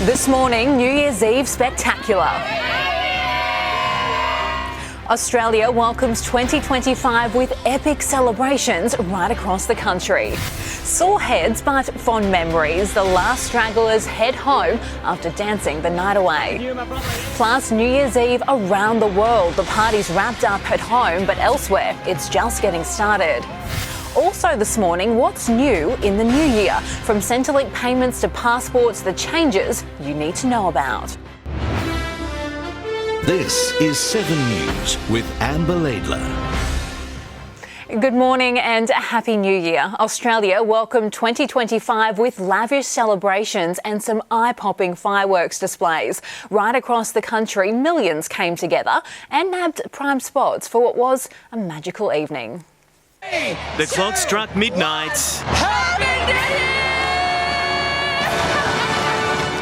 This morning, New Year's Eve spectacular. Australia welcomes 2025 with epic celebrations right across the country. Sore heads but fond memories. The last stragglers head home after dancing the night away. Plus, New Year's Eve around the world. The party's wrapped up at home, but elsewhere, it's just getting started. Also this morning, what's new in the new year? From Centrelink payments to passports, the changes you need to know about. This is 7 News with Amber Laidler. Good morning and Happy New Year. Australia welcomed 2025 with lavish celebrations and some eye-popping fireworks displays. Right across the country, millions came together and nabbed prime spots for what was a magical evening. The clock struck midnight.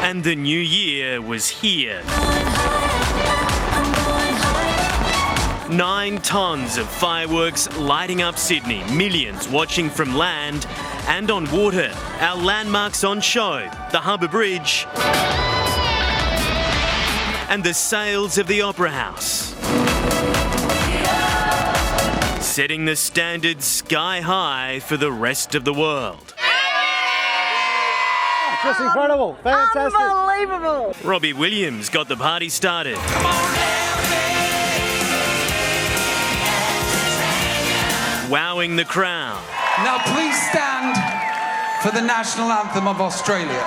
And the new year was here. 9 tons of fireworks lighting up Sydney, millions watching from land and on water. Our landmarks on show, the Harbour Bridge and the sails of the Opera House. Setting the standard sky high for the rest of the world. Just incredible, fantastic. Unbelievable. Robbie Williams got the party started. Wowing the crowd. Now please stand for the national anthem of Australia.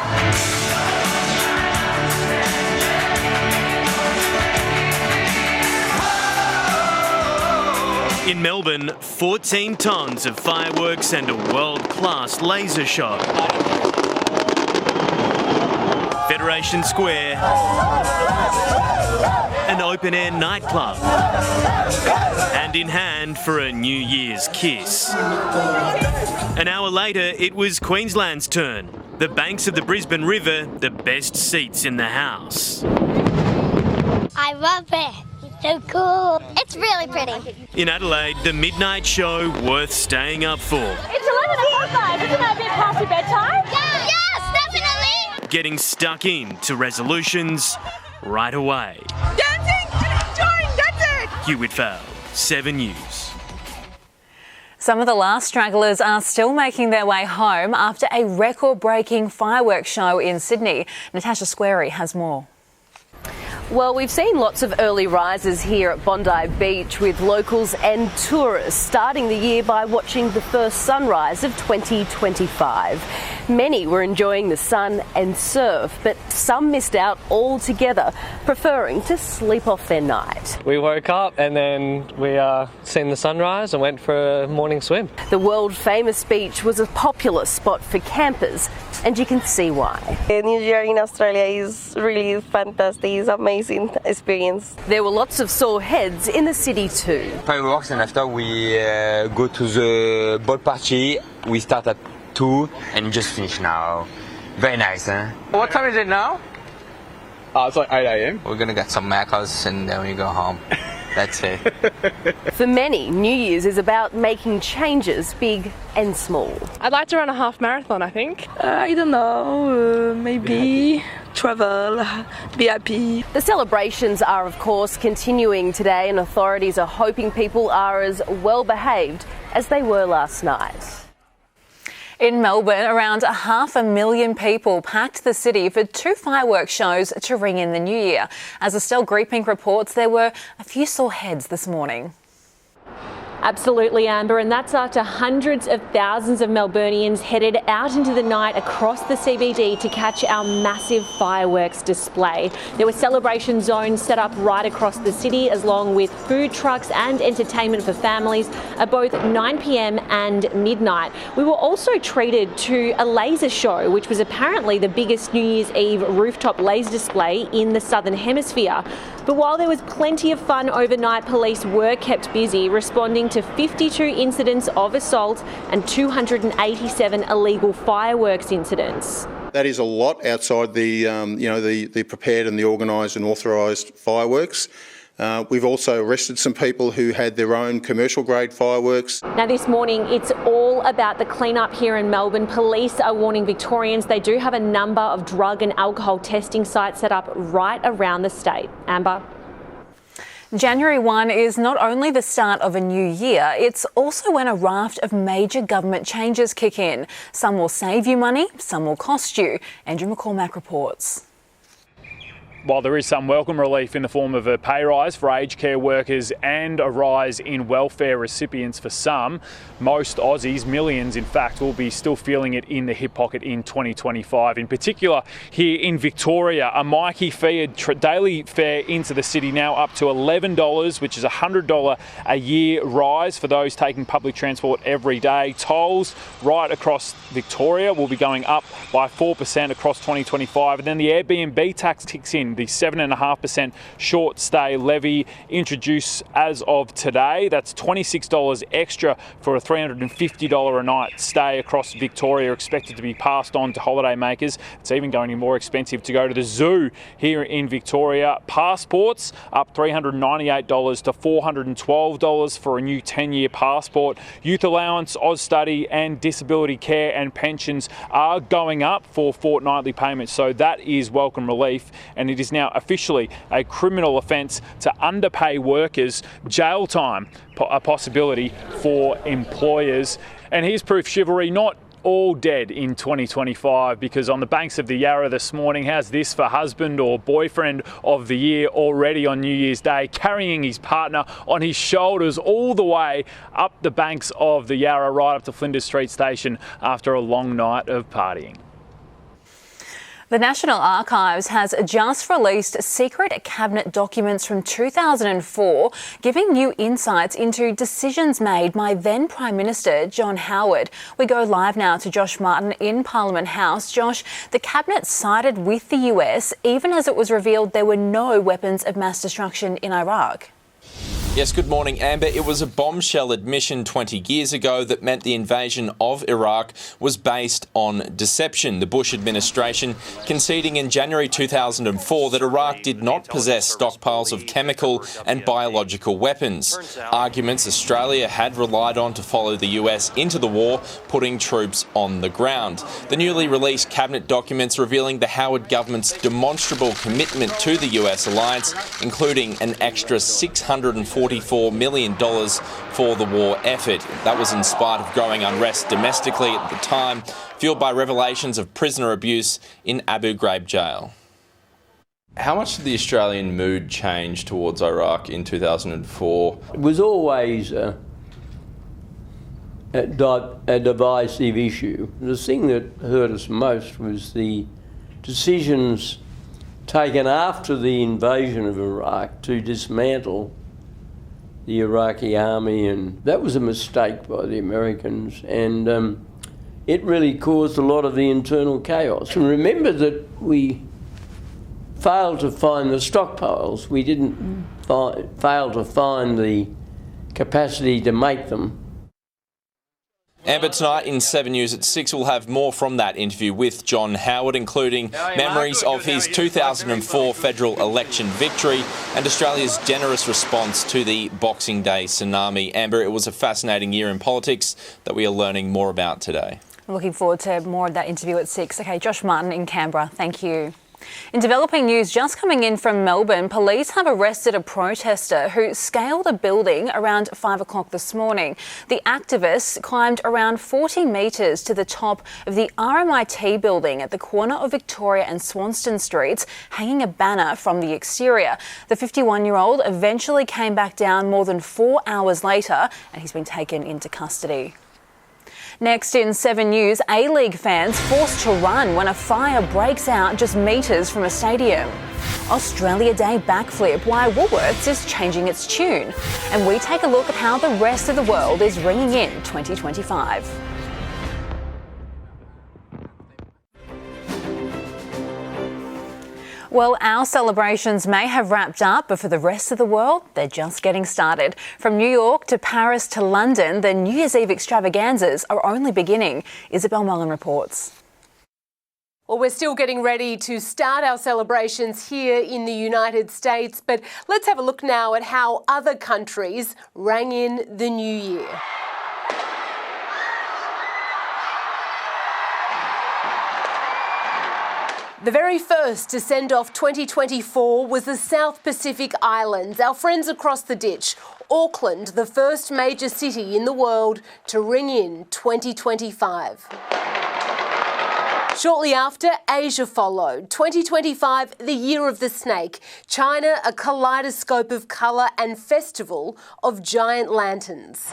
In Melbourne, 14 tons of fireworks and a world-class laser show. Federation Square, an open-air nightclub, hand in hand for a New Year's kiss. An hour later, it was Queensland's turn. The banks of the Brisbane River, the best seats in the house. I love it. It's so cool. It's really pretty. In Adelaide, the midnight show worth staying up for. It's 11 o'clock, guys. Isn't that a bit past your bedtime? Yes, definitely. Getting stuck into resolutions right away. Dancing and enjoying, that's it. Hugh Whitfield, 7 News. Some of the last stragglers are still making their way home after a record-breaking fireworks show in Sydney. Natasha Squarey has more. Well, we've seen lots of early risers here at Bondi Beach with locals and tourists starting the year by watching the first sunrise of 2025. Many were enjoying the sun and surf, but some missed out altogether, preferring to sleep off their night. We woke up and then we seen the sunrise and went for a morning swim. The world-famous beach was a popular spot for campers, and you can see why. New Year in Australia is really fantastic. It's amazing experience. There were lots of sore heads in the city too. Fireworks, and after we go to the ball party. We start at 2 and just finish now. Very nice, huh? What time is it now? It's like 8 a.m. We're gonna get some macas and then we go home. That's it. For many, New Year's is about making changes, big and small. I'd like to run a half marathon, I think. I don't know, maybe travel, be happy. The celebrations are, of course, continuing today, and authorities are hoping people are as well behaved as they were last night. In Melbourne, around 500,000 people packed the city for 2 fireworks shows to ring in the new year. As Estelle Greeping reports, there were a few sore heads this morning. Absolutely, Amber, and that's after hundreds of thousands of Melburnians headed out into the night across the CBD to catch our massive fireworks display. There were celebration zones set up right across the city, along with food trucks and entertainment for families at both 9 p.m. and midnight. We were also treated to a laser show, which was apparently the biggest New Year's Eve rooftop laser display in the Southern Hemisphere. But while there was plenty of fun overnight, police were kept busy responding to 52 incidents of assault and 287 illegal fireworks incidents. That is a lot outside the prepared and the organised and authorised fireworks. We've also arrested some people who had their own commercial grade fireworks. Now this morning it's all all about the clean-up here in Melbourne. Police are warning Victorians they do have a number of drug and alcohol testing sites set up right around the state. Amber? January 1 is not only the start of a new year, it's also when a raft of major government changes kick in. Some will save you money, some will cost you. Andrew McCormack reports. While there is some welcome relief in the form of a pay rise for aged care workers and a rise in welfare recipients for some, most Aussies, millions in fact, will be still feeling it in the hip pocket in 2025. In particular, here in Victoria, a Mikey fee, daily fare into the city now up to $11, which is a $100 a year rise for those taking public transport every day. Tolls right across Victoria will be going up by 4% across 2025. And then the Airbnb tax kicks in. The 7.5% short stay levy introduced as of today. That's $26 extra for a $350 a night stay across Victoria, expected to be passed on to holidaymakers. It's even going to be more expensive to go to the zoo here in Victoria. Passports up $398 to $412 for a new 10-year passport. Youth allowance, Austudy and disability care and pensions are going up for fortnightly payments, so that is welcome relief, and it is now officially a criminal offence to underpay workers. Jail time a possibility for employers. And here's proof chivalry not all dead in 2025, because on the banks of the Yarra this morning, how's this for husband or boyfriend of the year already on New Year's Day, carrying his partner on his shoulders all the way up the banks of the Yarra, right up to Flinders Street Station after a long night of partying. The National Archives has just released secret cabinet documents from 2004, giving new insights into decisions made by then Prime Minister John Howard. We go live now to Josh Martin in Parliament House. Josh, the cabinet sided with the US, even as it was revealed there were no weapons of mass destruction in Iraq. Yes, good morning, Amber. It was a bombshell admission 20 years ago that meant the invasion of Iraq was based on deception. The Bush administration conceding in January 2004 that Iraq did not possess stockpiles of chemical and biological weapons. Arguments Australia had relied on to follow the US into the war, putting troops on the ground. The newly released cabinet documents revealing the Howard government's demonstrable commitment to the US alliance, including an extra $644 million for the war effort. That was in spite of growing unrest domestically at the time, fueled by revelations of prisoner abuse in Abu Ghraib jail. How much did the Australian mood change towards Iraq in 2004? It was always a divisive issue. The thing that hurt us most was the decisions taken after the invasion of Iraq to dismantle the Iraqi army, and that was a mistake by the Americans, and it really caused a lot of the internal chaos. And remember that we failed to find the stockpiles. We didn't fail to find the capacity to make them. Amber, tonight in 7 News at 6, we'll have more from that interview with John Howard, including memories of his 2004 federal election victory and Australia's generous response to the Boxing Day tsunami. Amber, it was a fascinating year in politics that we are learning more about today. I'm looking forward to more of that interview at 6. OK, Josh Martin in Canberra, thank you. In developing news just coming in from Melbourne, police have arrested a protester who scaled a building around 5 o'clock this morning. The activist climbed around 40 metres to the top of the RMIT building at the corner of Victoria and Swanston Streets, hanging a banner from the exterior. The 51-year-old eventually came back down more than 4 hours later, and he's been taken into custody. Next in 7 News, A-League fans forced to run when a fire breaks out just metres from a stadium. Australia Day backflip, why Woolworths is changing its tune. And we take a look at how the rest of the world is ringing in 2025. Well, our celebrations may have wrapped up, but for the rest of the world, they're just getting started. From New York to Paris to London, the New Year's Eve extravaganzas are only beginning. Isabel Mullen reports. Well, we're still getting ready to start our celebrations here in the United States, but let's have a look now at how other countries rang in the new year. The very first to send off 2024 was the South Pacific Islands, our friends across the ditch. Auckland, the first major city in the world to ring in 2025. Shortly after, Asia followed. 2025, the year of the snake. China, a kaleidoscope of colour and festival of giant lanterns.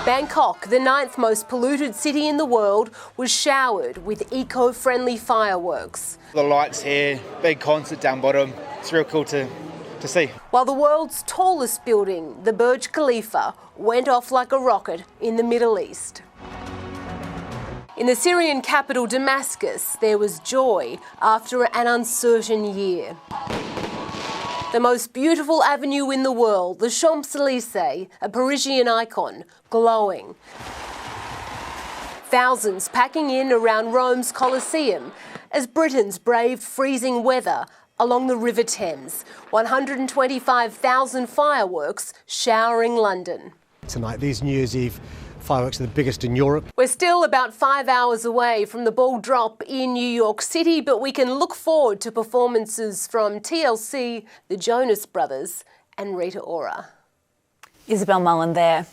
Bangkok, the 9th most polluted city in the world, was showered with eco-friendly fireworks. The lights here, big concert down bottom. It's real cool to see. While the world's tallest building, the Burj Khalifa, went off like a rocket in the Middle East. In the Syrian capital Damascus, there was joy after an uncertain year. The most beautiful avenue in the world, the Champs-Élysées, a Parisian icon, glowing. Thousands packing in around Rome's Colosseum as Britons braved freezing weather along the River Thames. 125,000 fireworks showering London. Tonight, these New Year's Eve fireworks are the biggest in Europe. We're still about 5 hours away from the ball drop in New York City, but we can look forward to performances from TLC, the Jonas Brothers and Rita Ora. Isabel Mullen there.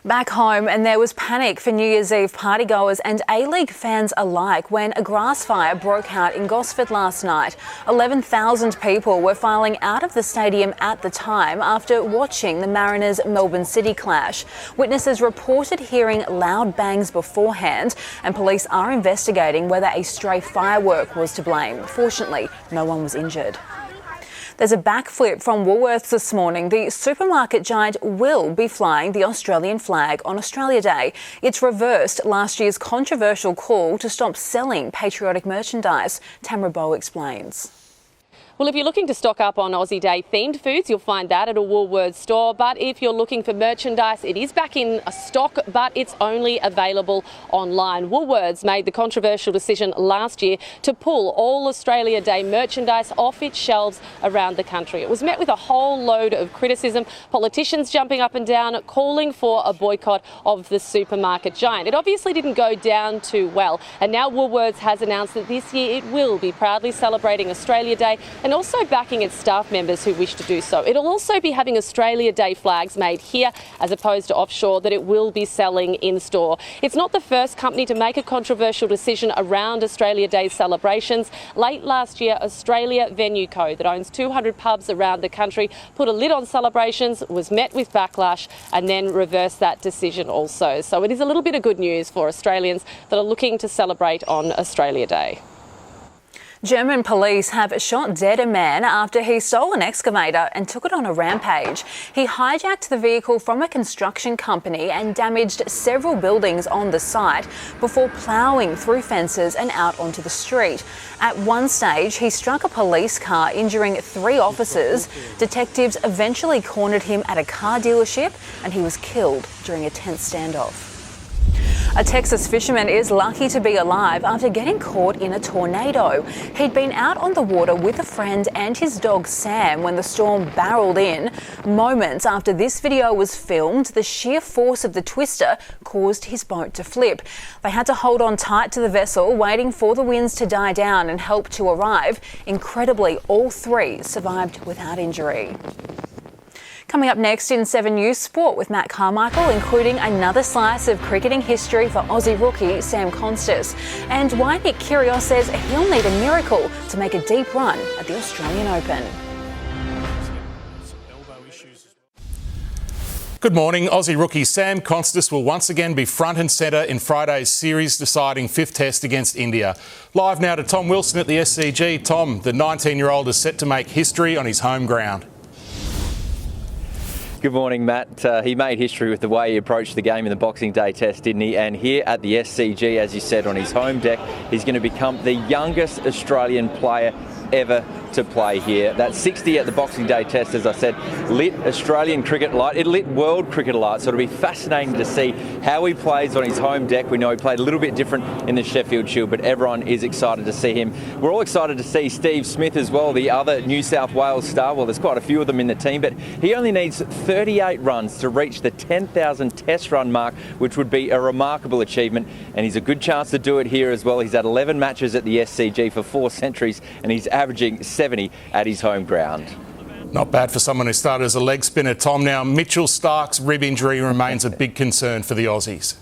Back home, and there was panic for New Year's Eve partygoers and A-League fans alike when a grass fire broke out in Gosford last night. 11,000 people were filing out of the stadium at the time after watching the Mariners' Melbourne City clash. Witnesses reported hearing loud bangs beforehand, and police are investigating whether a stray firework was to blame. Fortunately, no one was injured. There's a backflip from Woolworths this morning. The supermarket giant will be flying the Australian flag on Australia Day. It's reversed last year's controversial call to stop selling patriotic merchandise. Tamara Bowe explains. Well, if you're looking to stock up on Aussie Day themed foods, you'll find that at a Woolworths store. But if you're looking for merchandise, it is back in stock, but it's only available online. Woolworths made the controversial decision last year to pull all Australia Day merchandise off its shelves around the country. It was met with a whole load of criticism, politicians jumping up and down, calling for a boycott of the supermarket giant. It obviously didn't go down too well, and now Woolworths has announced that this year it will be proudly celebrating Australia Day and also backing its staff members who wish to do so. It'll also be having Australia Day flags made here as opposed to offshore that it will be selling in store. It's not the first company to make a controversial decision around Australia Day celebrations. Late last year, Australia Venue Co, that owns 200 pubs around the country, put a lid on celebrations, was met with backlash and then reversed that decision also. So it is a little bit of good news for Australians that are looking to celebrate on Australia Day. German police have shot dead a man after he stole an excavator and took it on a rampage. He hijacked the vehicle from a construction company and damaged several buildings on the site before ploughing through fences and out onto the street. At one stage, he struck a police car, injuring 3 officers. Detectives eventually cornered him at a car dealership and he was killed during a tense standoff. A Texas fisherman is lucky to be alive after getting caught in a tornado. He'd been out on the water with a friend and his dog Sam when the storm barreled in. Moments after this video was filmed, the sheer force of the twister caused his boat to flip. They had to hold on tight to the vessel, waiting for the winds to die down and help to arrive. Incredibly, all 3 survived without injury. Coming up next in 7 News Sport with Matt Carmichael, including another slice of cricketing history for Aussie rookie Sam Constas, and why Nick Kyrgios says he'll need a miracle to make a deep run at the Australian Open. Good morning. Aussie rookie Sam Constas will once again be front and centre in Friday's series-deciding 5th Test against India. Live now to Tom Wilson at the SCG. Tom, the 19-year-old is set to make history on his home ground. Good morning, Matt. He made history with the way he approached the game in the Boxing Day Test, didn't he? And here at the SCG, as you said, on his home deck, he's going to become the youngest Australian player ever to play here. That 60 at the Boxing Day Test, as I said, lit Australian cricket light. It lit world cricket light, so it'll be fascinating to see how he plays on his home deck. We know he played a little bit different in the Sheffield Shield, but everyone is excited to see him. We're all excited to see Steve Smith as well, the other New South Wales star. Well, there's quite a few of them in the team, but he only needs 38 runs to reach the 10,000 Test run mark, which would be a remarkable achievement, and he's a good chance to do it here as well. He's had 11 matches at the SCG for 4 centuries, and he's averaging 70 at his home ground. Not bad for someone who started as a leg spinner, Tom. Now, Mitchell Starc's rib injury remains a big concern for the Aussies.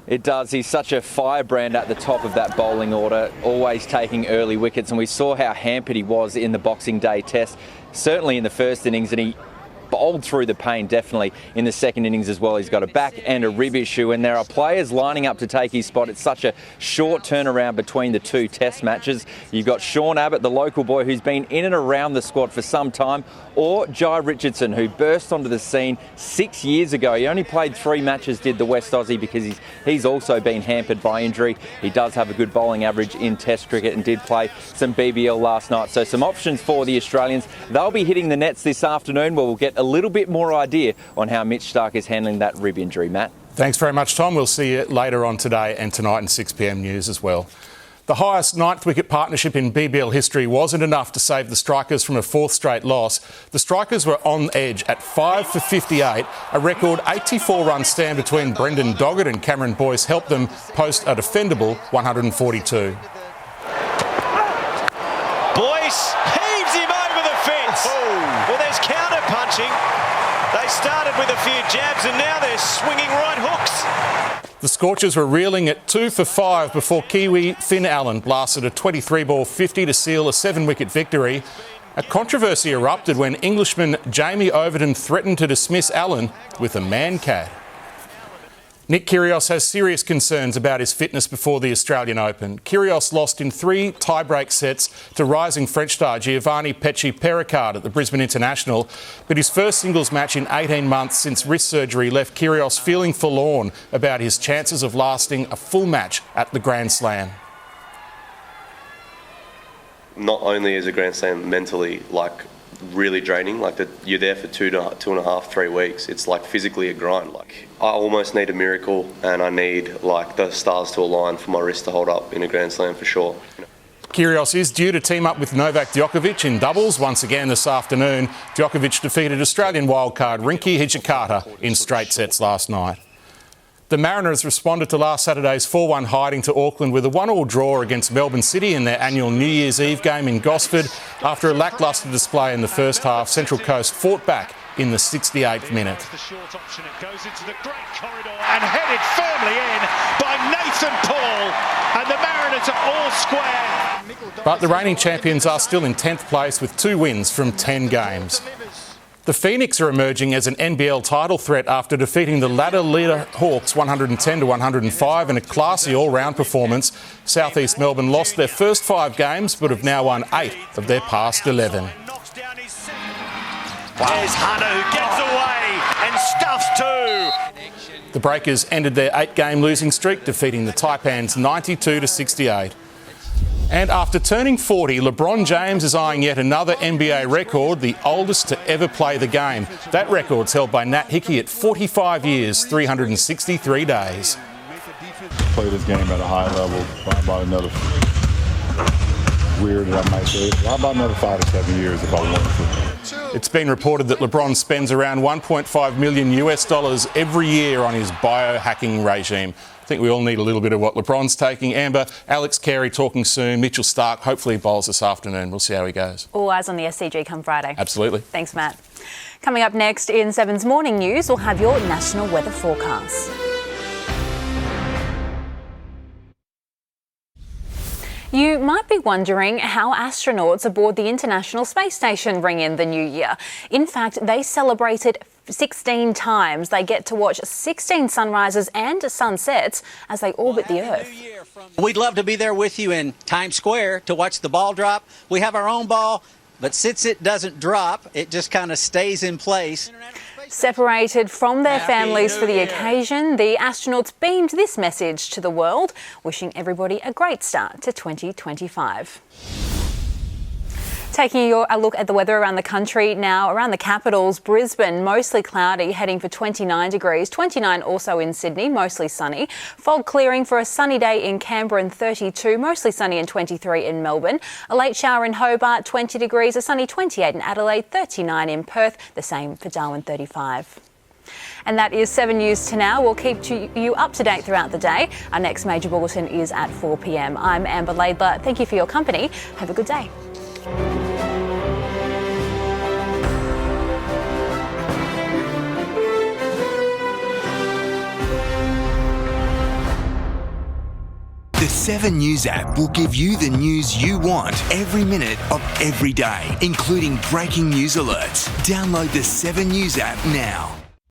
It does. He's such a firebrand at the top of that bowling order, always taking early wickets, and we saw how hampered he was in the Boxing Day Test, certainly in the first innings, and he bowled through the pain definitely in the second innings as well. He's got a back and a rib issue, and there are players lining up to take his spot. It's such a short turnaround between the 2 Test matches. You've got Sean Abbott, the local boy who's been in and around the squad for some time, or Jai Richardson, who burst onto the scene 6 years ago. He only played 3 matches, did the West Aussie, because he's also been hampered by injury. He does have a good bowling average in Test cricket and did play some BBL last night. So some options for the Australians. They'll be hitting the nets this afternoon, where we'll get a little bit more idea on how Mitch Starc is handling that rib injury. Matt? Thanks very much, Tom. We'll see you later on today and tonight in 6 p.m. news as well. The highest 9th wicket partnership in BBL history wasn't enough to save the Strikers from a 4th straight loss. The Strikers were on edge at 5 for 58. A record 84-run stand between Brendan Doggett and Cameron Boyce helped them post a defendable 142. Boyce heaves him over the fence. Well, there's counter-punching. They started with a few jabs and now they're swinging right hooks. The Scorchers were reeling at 2 for 5 before Kiwi Finn Allen blasted a 23-ball 50 to seal a 7-wicket victory. A controversy erupted when Englishman Jamie Overton threatened to dismiss Allen with a man-cat. Nick Kyrgios has serious concerns about his fitness before the Australian Open. Kyrgios lost in 3 tie-break sets to rising French star Giovanni Pesci-Pericard at the Brisbane International, but his first singles match in 18 months since wrist surgery left Kyrgios feeling forlorn about his chances of lasting a full match at the Grand Slam. Not only is a Grand Slam mentally really draining, that you're there for 2.5, 3 weeks. It's physically a grind. I almost need a miracle, and I need the stars to align for my wrist to hold up in a Grand Slam for sure. Kyrgios is due to team up with Novak Djokovic in doubles once again this afternoon. Djokovic defeated Australian wildcard Rinky Hijikata in straight sets last night. The Mariners responded to last Saturday's 4-1 hiding to Auckland with a 1-1 draw against Melbourne City in their annual New Year's Eve game in Gosford. After a lacklustre display in the first half, Central Coast fought back in the 68th minute. The short option, it goes into the great corridor and headed firmly in by Nathan Paul, and the Mariners are all square. But the reigning champions are still in 10th place with 2 wins from 10 games. The Phoenix are emerging as an NBL title threat after defeating the ladder leader Hawks 110 to 105 in a classy all-round performance. South East Melbourne lost their first 5 games but have now won 8 of their past 11. There's Hunter who gets away and stuffs 2. The Breakers ended their 8-game losing streak, defeating the Taipans 92 to 68. And after turning 40, LeBron James is eyeing yet another NBA record, the oldest to ever play the game. That record's held by Nat Hickey at 45 years, 363 days. Play this game at a high level for about another, weird I might say, about another 5 to 7 years if I wanted to. It's been reported that LeBron spends around $1.5 million every year on his biohacking regime. I think we all need a little bit of what LeBron's taking. Amber, Alex Carey talking soon. Mitchell Starc hopefully bowls this afternoon. We'll see how he goes. All eyes on the SCG come Friday. Absolutely. Thanks, Matt. Coming up next in 7's Morning News, we'll have your national weather forecast. You might be wondering how astronauts aboard the International Space Station ring in the new year. In fact, they celebrated 16 times. They get to watch 16 sunrises and sunsets as they orbit the Earth. We'd love to be there with you in Times Square to watch the ball drop. We have our own ball, but since it doesn't drop, it just kind of stays in place. Separated from their families for the occasion, the astronauts beamed this message to the world, wishing everybody a great start to 2025. Taking a look at the weather around the country now. Around the capitals, Brisbane, mostly cloudy, heading for 29 degrees. 29 also in Sydney, mostly sunny. Fog clearing for a sunny day in Canberra and 32, mostly sunny and 23 in Melbourne. A late shower in Hobart, 20 degrees. A sunny 28 in Adelaide, 39 in Perth. The same for Darwin, 35. And that is 7 News to now. We'll keep you up to date throughout the day. Our next major bulletin is at 4 p.m. I'm Amber Laidler. Thank you for your company. Have a good day. The 7 News app will give you the news you want every minute of every day, including breaking news alerts. Download the 7 News app now.